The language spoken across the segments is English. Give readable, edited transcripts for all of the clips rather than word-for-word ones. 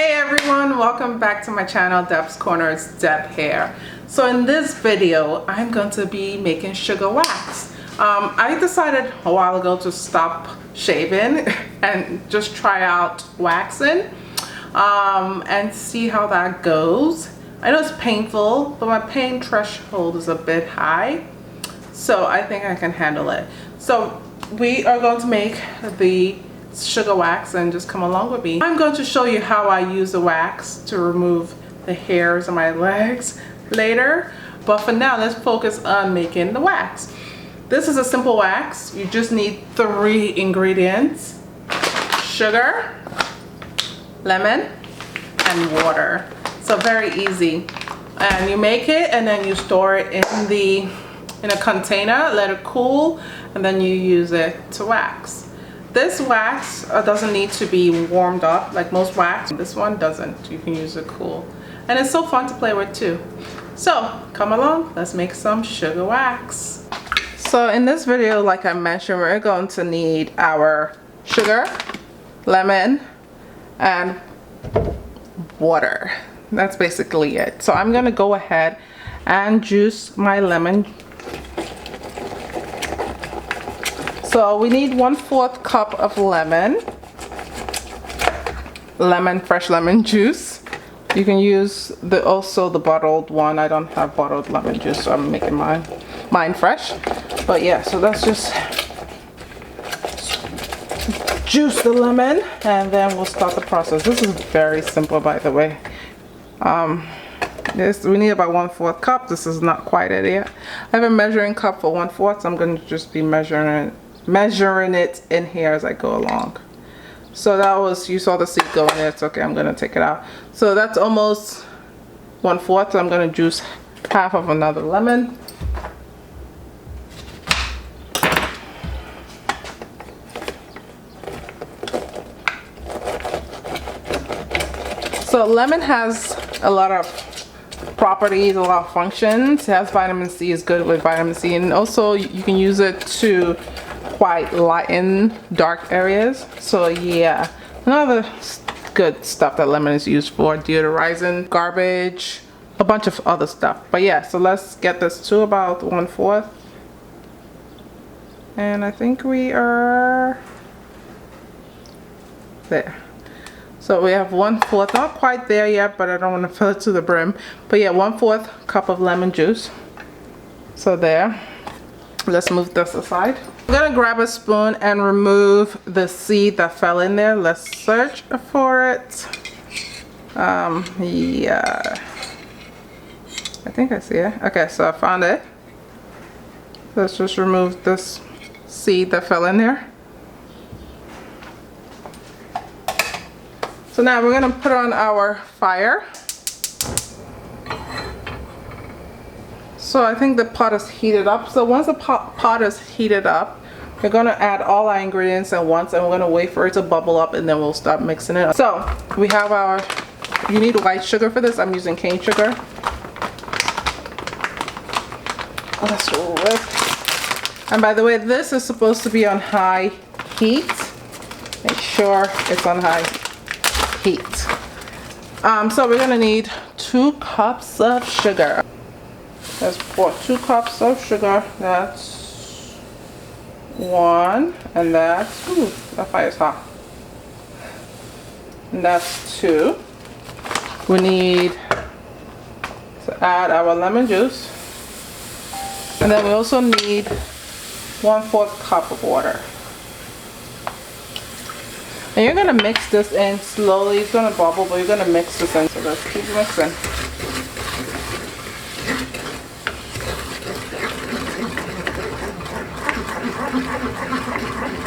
Hey everyone, welcome back to my channel, Deb's Corner. It's Deb Hair. So in this video, I'm going to be making sugar wax. I decided a while ago to stop shaving and just try out waxing and see how that goes. I know it's painful, but my pain threshold is a bit high, so I think I can handle it. So we are going to make the sugar wax and just come along with me. I'm going to show you how I use the wax to remove the hairs on my legs later, but for now let's focus on making the wax. This is a simple wax. You just need 3 ingredients: sugar, lemon, and water. So very easy. And you make it and then you store it in a container, let it cool, and then you use it to wax. This wax doesn't need to be warmed up like most wax. This one doesn't. You can use it cool. And it's so fun to play with too. So come along, let's make some sugar wax. So in this video, like I mentioned, we're going to need our sugar, lemon, and water. That's basically it. So I'm going to go ahead and juice my lemon. So we need 1/4 cup of fresh lemon juice. You can use also the bottled one. I don't have bottled lemon juice, so I'm making mine fresh. But yeah, so let's just juice the lemon and then we'll start the process. This is very simple, by the way. We need about 1/4 cup. This is not quite it yet. I have a measuring cup for 1/4, so I'm going to just be measuring it in here as I go along. So that was, you saw the seed go in there. It's okay, I'm going to take it out. So that's almost 1/4. So I'm going to juice half of another lemon. So lemon has a lot of properties, a lot of functions. It has vitamin C, is good with vitamin C, and also you can use it to quite lighten dark areas. So yeah, another good stuff that lemon is used for: deodorizing, garbage, a bunch of other stuff. But yeah, so let's get this to about 1/4, and I think we are there. So we have 1/4, not quite there yet, but I don't want to fill it to the brim. But yeah, 1/4 cup of lemon juice. So there. Let's move this aside. I'm gonna grab a spoon and remove the seed that fell in there. Let's search for it. Yeah, I think I see it. Okay, so I found it. Let's just remove this seed that fell in there. So now we're gonna put on our fire. So I think the pot is heated up. So once the pot is heated up, we're gonna add all our ingredients at once, and we're gonna wait for it to bubble up, and then we'll start mixing it up. So we have you need white sugar for this. I'm using cane sugar. Let's roll it. And by the way, this is supposed to be on high heat. Make sure it's on high heat. So we're gonna need 2 cups of sugar. Let's pour 2 cups of sugar. That's 1, and that's, ooh, that fire is hot. And that's 2. We need to add our lemon juice, and then we also need 1/4 cup of water. And you're gonna mix this in slowly. It's gonna bubble, but you're gonna mix this in. So let's keep mixing.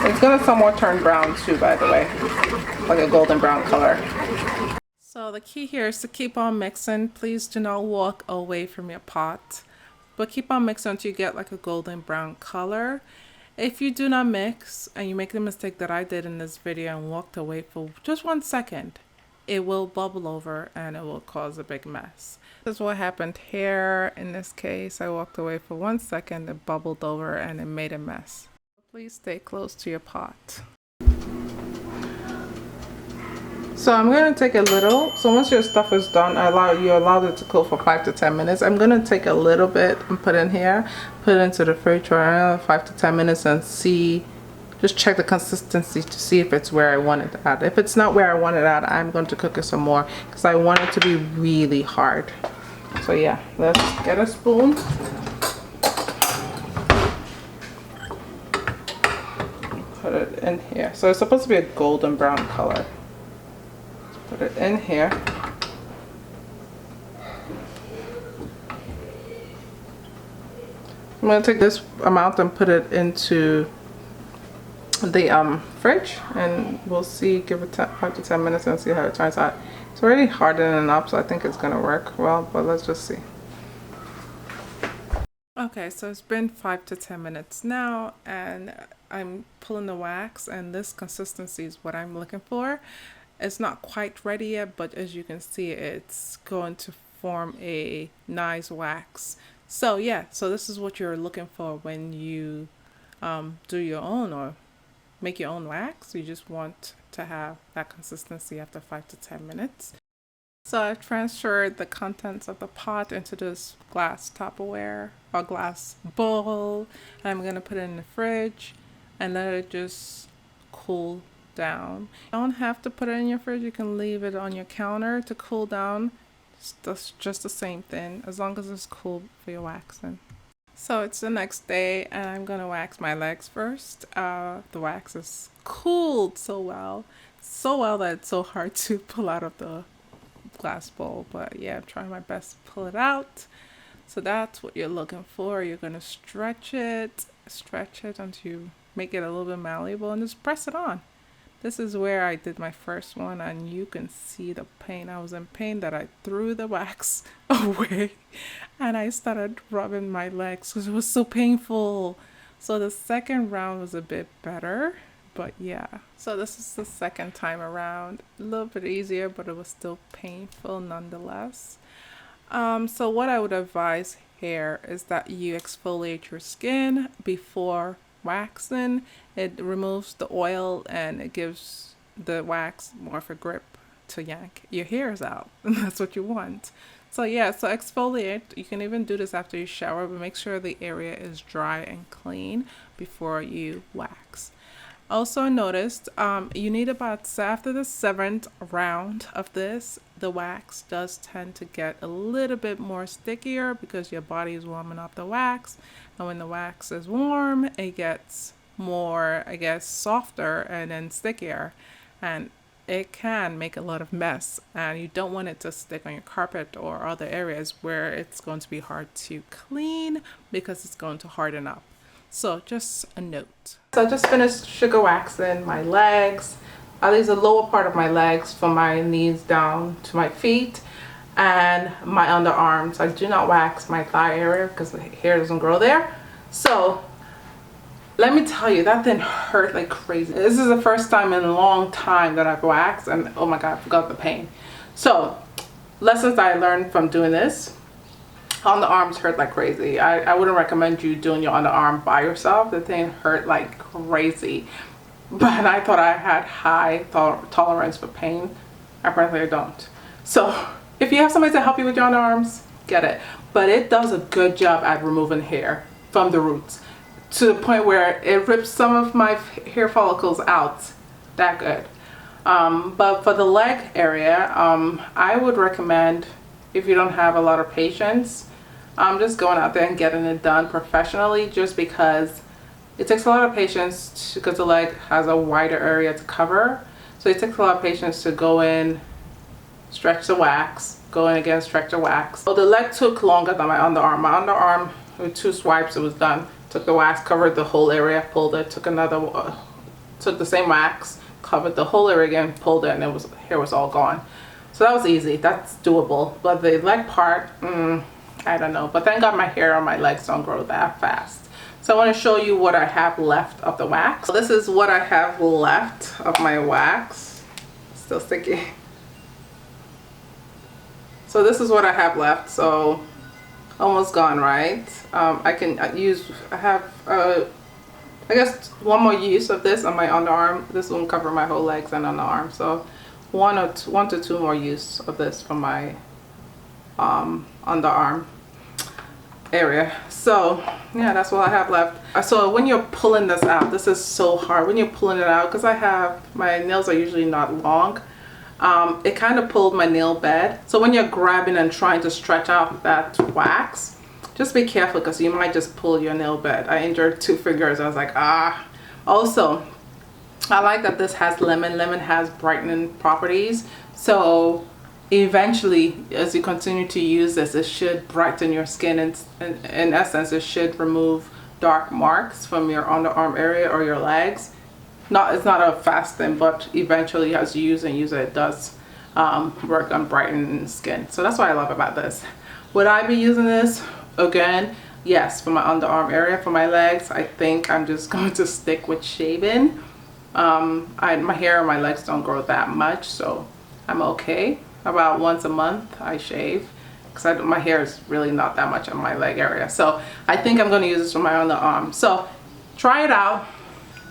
It's gonna somewhat turn brown too, by the way, like a golden brown color. So the key here is to keep on mixing. Please do not walk away from your pot, but keep on mixing until you get like a golden brown color. If you do not mix and you make the mistake that I did in this video and walked away for just 1 second, it will bubble over and it will cause a big mess. This is what happened here. In this case, I walked away for 1 second, it bubbled over and it made a mess. Please stay close to your pot. So I'm going to take a little, so once your stuff is done, you're allowed it to cool for 5 to 10 minutes. I'm going to take a little bit and put in here, put it into the fridge for another 5 to 10 minutes and see, just check the consistency to see if it's where I want it at. If it's not where I want it at, I'm going to cook it some more because I want it to be really hard. So yeah, let's get a spoon. Put it in here. So it's supposed to be a golden brown color. Put it in here. I'm going to take this amount and put it into the fridge, and we'll see, give it 5 to 10 minutes and see how it turns out. It's already hardening up, so I think it's going to work well, but let's just see. Okay, so it's been 5 to 10 minutes now, and I'm pulling the wax, and this consistency is what I'm looking for. It's not quite ready yet, but as you can see, it's going to form a nice wax. So yeah, so this is what you're looking for when you do your own or make your own wax. You just want to have that consistency after 5 to 10 minutes. So I've transferred the contents of the pot into this glass Tupperware or glass bowl. And I'm going to put it in the fridge and let it just cool down. You don't have to put it in your fridge. You can leave it on your counter to cool down. That's just the same thing, as long as it's cool for your waxing. So it's the next day and I'm going to wax my legs first. The wax is cooled so well that it's so hard to pull out of the glass bowl, but yeah, I'm trying my best to pull it out. So that's what you're looking for. You're going to stretch it until you make it a little bit malleable and just press it on. This is where I did my first one, and you can see the pain. I was in pain that I threw the wax away and I started rubbing my legs because it was so painful. So the second round was a bit better, but yeah. So this is the second time around. A little bit easier, but it was still painful nonetheless. So what I would advise here is that you exfoliate your skin before waxing. It removes the oil and it gives the wax more of a grip to yank your hairs out, and that's what you want. So yeah, so exfoliate. You can even do this after you shower, but make sure the area is dry and clean before you wax. Also, I noticed you need about, after the 7th round of this, the wax does tend to get a little bit more stickier because your body is warming up the wax, and when the wax is warm, it gets more, I guess, softer and then stickier, and it can make a lot of mess, and you don't want it to stick on your carpet or other areas where it's going to be hard to clean because it's going to harden up. So just a note. So I just finished sugar waxing my legs. I leave the lower part of my legs from my knees down to my feet and my underarms. I do not wax my thigh area because the hair doesn't grow there. So let me tell you, that thing hurt like crazy. This is the first time in a long time that I've waxed, and oh my god, I forgot the pain. So lessons I learned from doing this: underarms hurt like crazy. I wouldn't recommend you doing your underarm by yourself. The thing hurt like crazy. But I thought I had high tolerance for pain. Apparently I don't. So if you have somebody to help you with your underarms, get it. But it does a good job at removing hair from the roots, to the point where it rips some of my hair follicles out. That good. But for the leg area, I would recommend, if you don't have a lot of patience, just going out there and getting it done professionally, just because it takes a lot of patience because the leg has a wider area to cover. So it takes a lot of patience to go in, stretch the wax, go in again, stretch the wax. So the leg took longer than my underarm. My underarm, with 2 swipes, it was done. Took the wax, covered the whole area, pulled it, took another, took the same wax, covered the whole area again, pulled it, and it was, hair was all gone. So that was easy. That's doable. But the leg part, I don't know. But thank God my hair on my legs don't grow that fast. So I want to show you what I have left of the wax. So this is what I have left of my wax. Still sticky. So this is what I have left. So almost gone, right? I have I guess one more use of this on my underarm. This won't cover my whole legs and underarm. So one to two more use of this for my underarm area. So yeah, that's what I have left. So when you're pulling this out, this is so hard when you're pulling it out, because my nails are usually not long. It kind of pulled my nail bed. So when you're grabbing and trying to stretch out that wax, just be careful, because you might just pull your nail bed. I injured 2 fingers. I was like, ah. Also, I like that this has lemon. Lemon has brightening properties. So eventually, as you continue to use this, it should brighten your skin, and in essence, it should remove dark marks from your underarm area or your legs. It's not a fast thing, but eventually, as you use it, it does work on brightening skin. So that's what I love about this. Would I be using this again? Yes, for my underarm area. For my legs, I think I'm just going to stick with shaving. My hair and my legs don't grow that much, so I'm okay. About once a month I shave, because my hair is really not that much on my leg area. So I think I'm going to use this for my underarm. So try it out.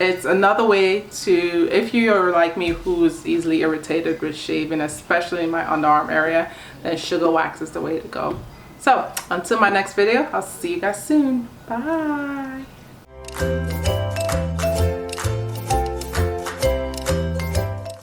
It's another way to, if you're like me who's easily irritated with shaving, especially in my underarm area, then sugar wax is the way to go. So until my next video, I'll see you guys soon. Bye.